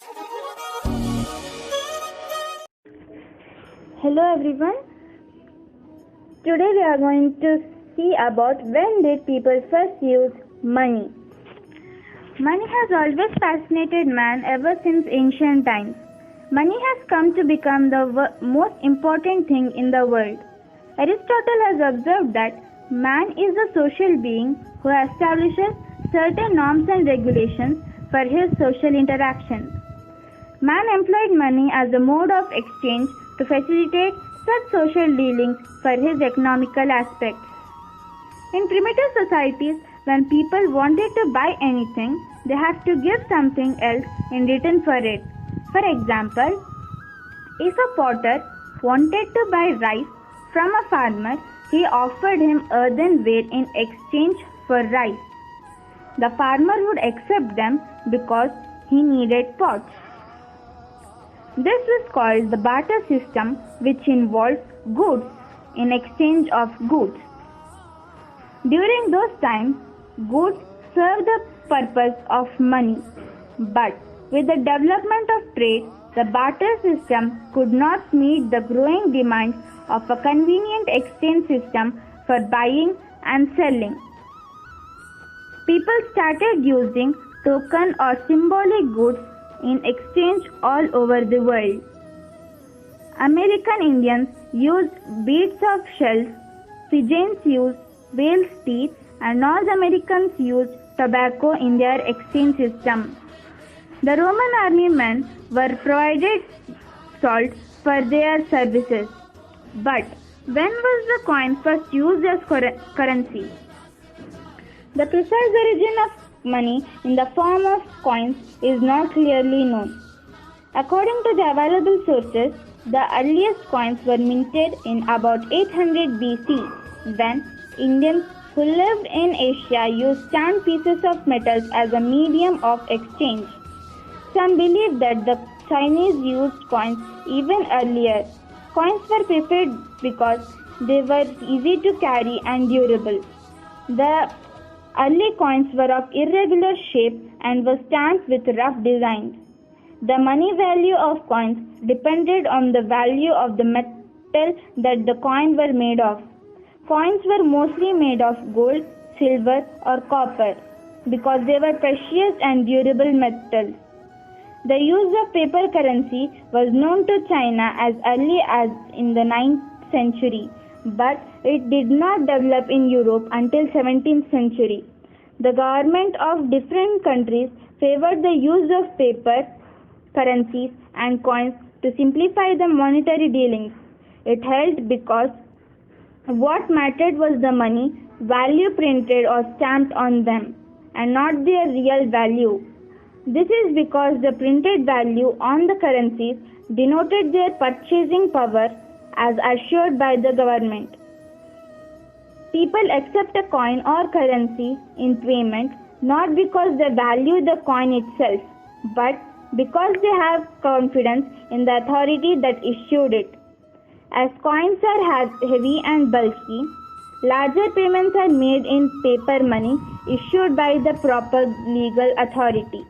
Hello everyone. Today we are going to see about when did people first use money. Money has always fascinated man ever since ancient times. Money has come to become the most important thing in the world. Aristotle has observed that man is a social being who establishes certain norms and regulations for his social interactions. Man employed money as a mode of exchange to facilitate such social dealings for his economical aspects. In primitive societies, when people wanted to buy anything, they had to give something else in return for it. For example, if a potter wanted to buy rice from a farmer, he offered him earthenware in exchange for rice. The farmer would accept them because he needed pots. This was called the barter system, which involved goods in exchange of goods. During those times, goods served the purpose of money, but with the development of trade, the barter system could not meet the growing demands of a convenient exchange system for buying and selling. People started using token or symbolic goods in exchange all over the world. American Indians used beads of shells, Fijians used whale's teeth, and North Americans used tobacco in their exchange system. The Roman army men were provided salt for their services. But when was the coin first used as currency? The precise origin of money in the form of coins is not clearly known. According to the available sources, the earliest coins were minted in about 800 BC, when Indians who lived in Asia used stamped pieces of metals as a medium of exchange. Some believe that the Chinese used coins even earlier. Coins were preferred because they were easy to carry and durable. The early coins were of irregular shape and were stamped with rough designs. The money value of coins depended on the value of the metal that the coins were made of. Coins were mostly made of gold, silver, or copper because they were precious and durable metals. The use of paper currency was known to China as early as in the 9th century, but it did not develop in Europe until 17th century. The government of different countries favored the use of paper currencies and coins to simplify the monetary dealings. It held because what mattered was the money value printed or stamped on them, and not their real value. This is because the printed value on the currencies denoted their purchasing power as assured by the government. People accept a coin or currency in payment not because they value the coin itself, but because they have confidence in the authority that issued it. As coins are heavy and bulky, larger payments are made in paper money issued by the proper legal authority.